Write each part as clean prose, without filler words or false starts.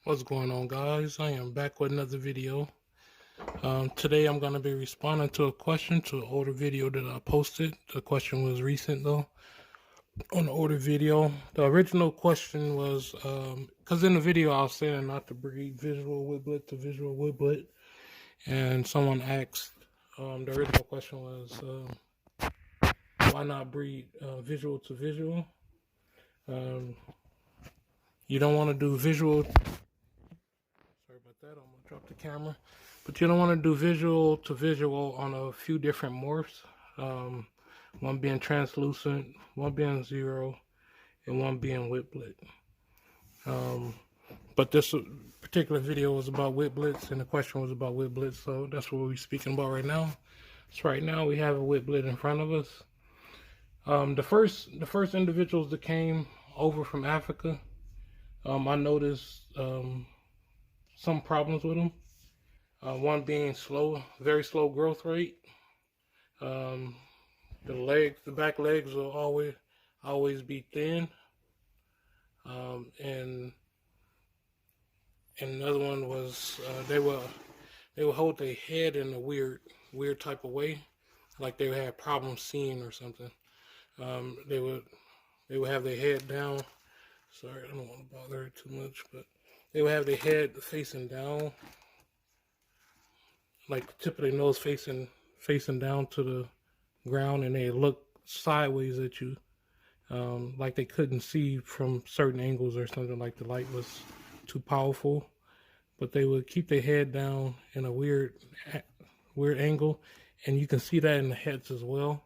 What's going on, guys? I am back with another video. Today I'm going to be responding to a question to an older video that I posted. The question was recent though, on the older video. The original question was, because in the video I was saying not to breed visual woodblit to visual woodblit, and someone asked, the original question was, why not breed visual to visual? You don't want to do visual. Sorry about that, I'm going to drop the camera. But you don't want to do visual to visual on a few different morphs. One being translucent, one being zero, and one being whitblit. But this particular video was about whitblits, and the question was about whitblits, so that's what we're speaking about right now. So right now we have a whitblit in front of us. The first individuals that came over from Africa, I noticed some problems with them. One being slow, very slow growth rate. The back legs will always be thin. And another one was they will hold their head in a weird type of way, like they would have problems seeing or something. They would have their head down. Sorry, I don't want to bother it too much, but they would have their head facing down, like the tip of their nose facing down to the ground, and they look sideways at you, like they couldn't see from certain angles or something, like the light was too powerful. But they would keep their head down in a weird angle, and you can see that in the heads as well.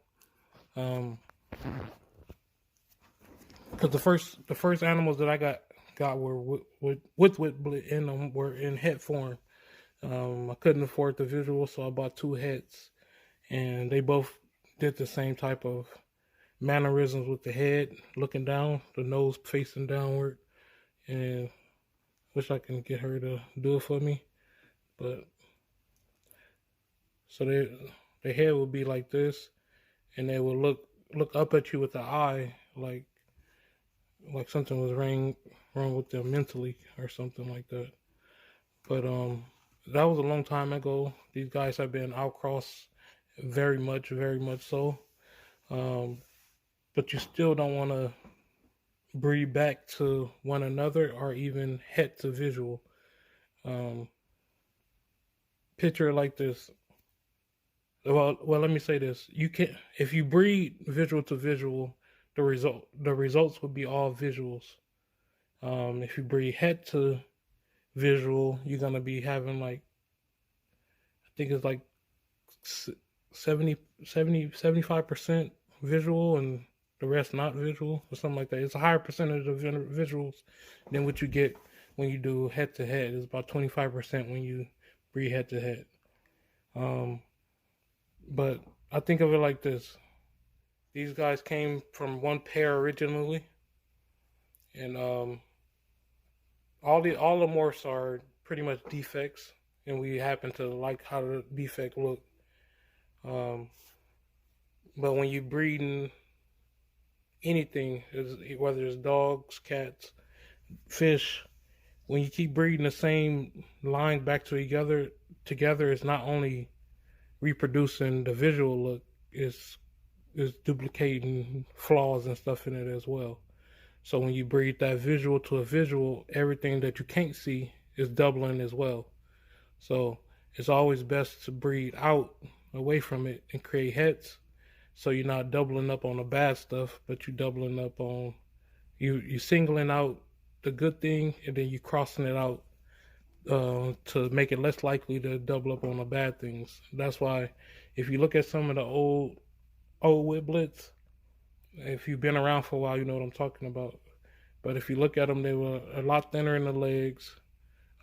Because the first animals that I got were with whitblit in them were in head form. I couldn't afford the visual, so I bought two heads, and they both did the same type of mannerisms with the head looking down, the nose facing downward, and wish I can get her to do it for me. But so their head would be like this, and they would look up at you with the eye, like something was wrong with them mentally or something like that. But that was a long time ago. These guys have been outcrossed very much so. But you still don't want to breed back to one another or even het to visual. Picture it like this. Well, let me say this. You can, if you breed visual to visual, the results would be all visuals. If you breed het to visual, you're gonna be having, like, I think it's like 75% visual and the rest not visual or something like that. It's a higher percentage of visuals than what you get when you do head to head. It's about 25% when you breed head to head. But I think of it like this. These guys came from one pair originally, and all the morphs are pretty much defects, and we happen to like how the defect look. But when you breeding anything, whether it's dogs, cats, fish, when you keep breeding the same line back together, it's not only reproducing the visual look, it's duplicating flaws and stuff in it as well. So when you breed that visual to a visual, everything that you can't see is doubling as well. So it's always best to breed out away from it and create heads, so you're not doubling up on the bad stuff, but you're doubling up on you singling out the good thing, and then you crossing it out to make it less likely to double up on the bad things. That's why if you look at some of the old whitblits, if you've been around for a while, you know what I'm talking about. But if you look at them, they were a lot thinner in the legs.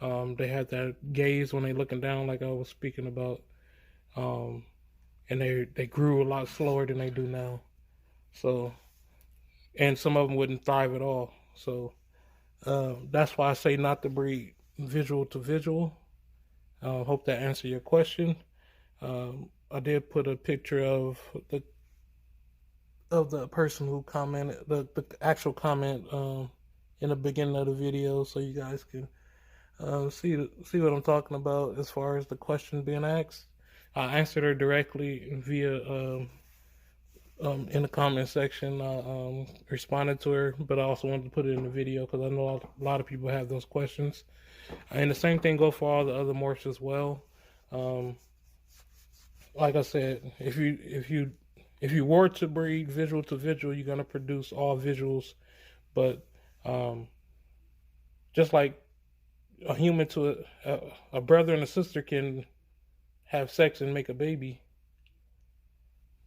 They had that gaze when they looking down, like I was speaking about. And they grew a lot slower than they do now. So, and some of them wouldn't thrive at all. So that's why I say not to breed visual to visual. Hope that answered your question. I did put a picture of the person who commented, the actual comment in the beginning of the video, so you guys can See what I'm talking about as far as the question being asked. I answered her directly via in the comment section. I responded to her, but I also wanted to put it in the video because I know a lot of people have those questions. And the same thing go for all the other morphs as well. Um, like I said, if you were to breed visual to visual, you're gonna produce all visuals. But um, just like a human to a brother and a sister can have sex and make a baby,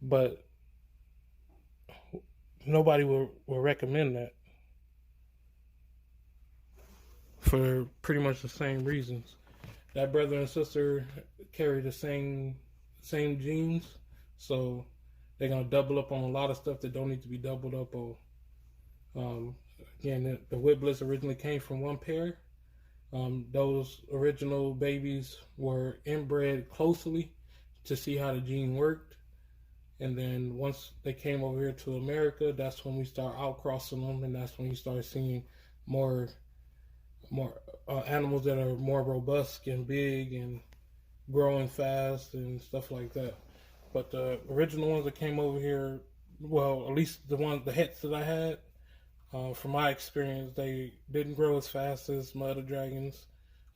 but nobody will recommend that for pretty much the same reasons. That brother and sister carry the same genes, so they're gonna double up on a lot of stuff that don't need to be doubled up on. Um, Again, the whiblets originally came from one pair. Those original babies were inbred closely to see how the gene worked. And then once they came over here to America, that's when we start outcrossing them, and that's when you start seeing more animals that are more robust and big and growing fast and stuff like that. But the original ones that came over here, well, at least the hets that I had, from my experience, they didn't grow as fast as my other dragons.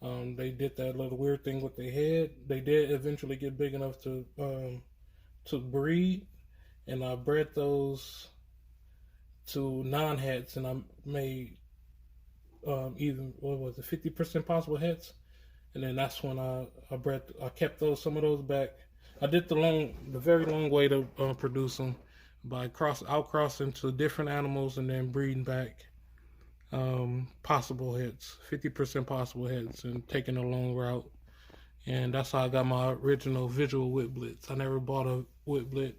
They did that little weird thing with their head. They did eventually get big enough to breed, and I bred those to non-hets, and I made even what was it, 50% possible hets, and then that's when I kept some of those back. I did the very long way to produce them by outcrossing to different animals and then breeding back possible hits, 50% possible hits, and taking a long route. And that's how I got my original visual whiblets. I never bought a whiblet.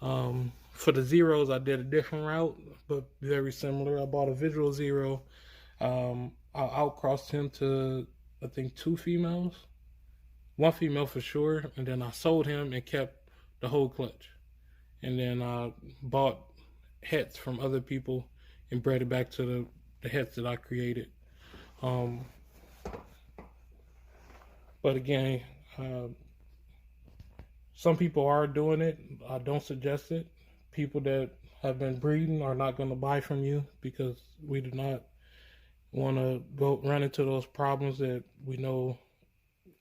For the zeros, I did a different route, but very similar. I bought a visual zero. I outcrossed him to, I think, 2 females, 1 female for sure, and then I sold him and kept the whole clutch. And then I bought hets from other people and bred it back to the hets that I created. But again, some people are doing it. I don't suggest it. People that have been breeding are not going to buy from you because we do not want to go run into those problems that we know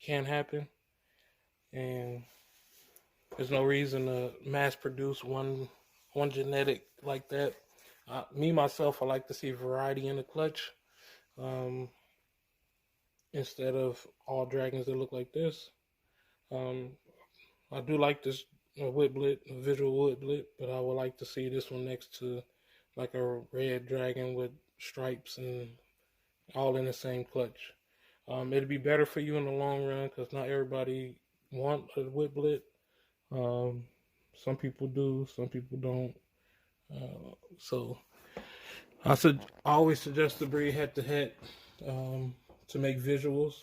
can happen. And there's no reason to mass produce one genetic like that. Me myself, I like to see variety in the clutch. Instead of all dragons that look like this. Um, I do like this whiblet, a visual whiblet, but I would like to see this one next to like a red dragon with stripes and all in the same clutch. It'd be better for you in the long run because not everybody want a whiblet. Some people do, some people don't. So I always suggest to breed head to head to make visuals.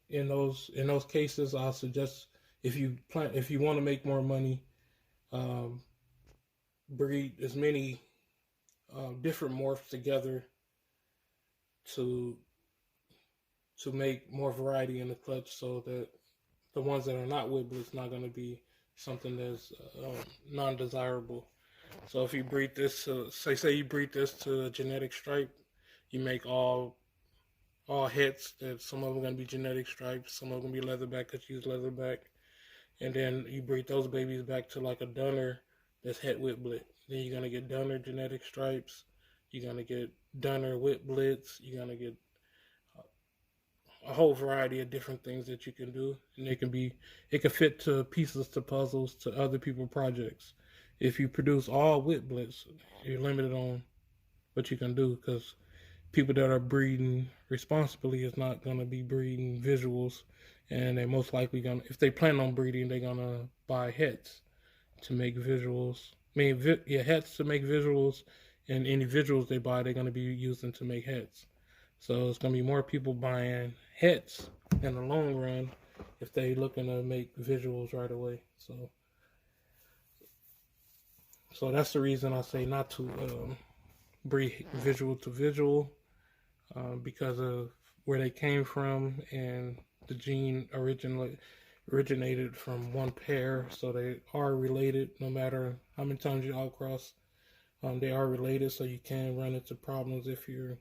In those cases, I suggest if you want to make more money, breed as many different morphs together to make more variety in the clutch, so that the ones that are not whiblets not going to be something that's non-desirable. So if you breed this, say you breed this to a genetic stripe, you make all hits. That some of them are going to be genetic stripes, some of them going to be leatherback because you use leatherback, and then you breed those babies back to like a Dunner that's het whiplet. Then you're going to get Dunner genetic stripes, you're going to get Dunner whiplets, you're going to get a whole variety of different things that you can do, and it can fit to pieces to puzzles to other people's projects. If you produce all whiplets, you're limited on what you can do because people that are breeding responsibly is not going to be breeding visuals, and they're most likely going to, if they plan on breeding, they're going to buy hets to make visuals. Hets to make visuals, and any visuals they buy, they're going to be using to make hets. So it's going to be more people buying hets in the long run if they're looking to make visuals right away. So that's the reason I say not to breed visual to visual, because of where they came from, and the gene originated from one pair, so they are related. No matter how many times you outcross, they are related. So you can run into problems if you're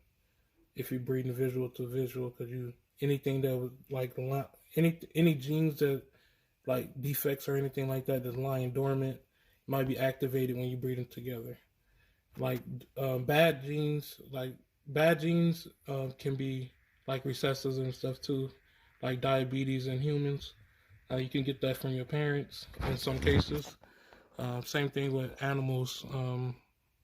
breeding visual to visual, because anything that was like any genes that like defects or anything like that that's lying dormant might be activated when you breed them together. Like bad genes, can be like recessives and stuff too, like diabetes in humans. You can get that from your parents in some cases. Same thing with animals.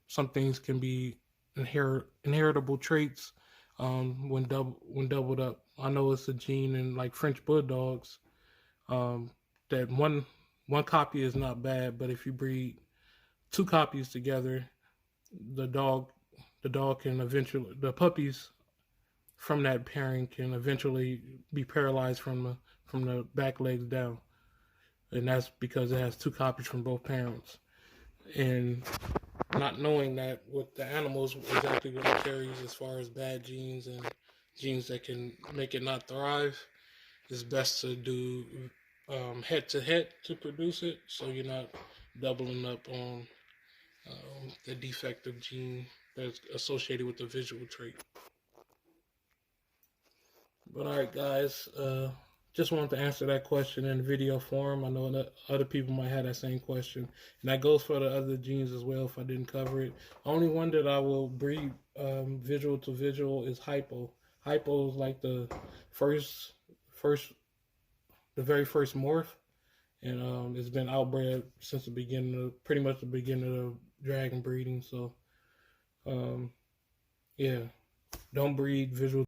Some things can be inheritable traits when doubled up. I know it's a gene in like French bulldogs, um, that one copy is not bad, but if you breed two copies together, the dog can eventually, the puppies from that pairing can eventually be paralyzed from the back legs down, and that's because it has two copies from both parents. And not knowing that with the animals, exactly what it carries as far as bad genes and genes that can make it not thrive, it's best to do head to head to produce it, so you're not doubling up on the defective gene that's associated with the visual trait. But all right, guys, just wanted to answer that question in video form. I know that other people might have that same question, and that goes for the other genes as well. If I didn't cover it, only one that I will breed visual to visual is hypo. Hypo is like the first, first, the very first morph, and it's been outbred since the beginning of pretty much the beginning of dragon breeding. So, yeah, don't breed visual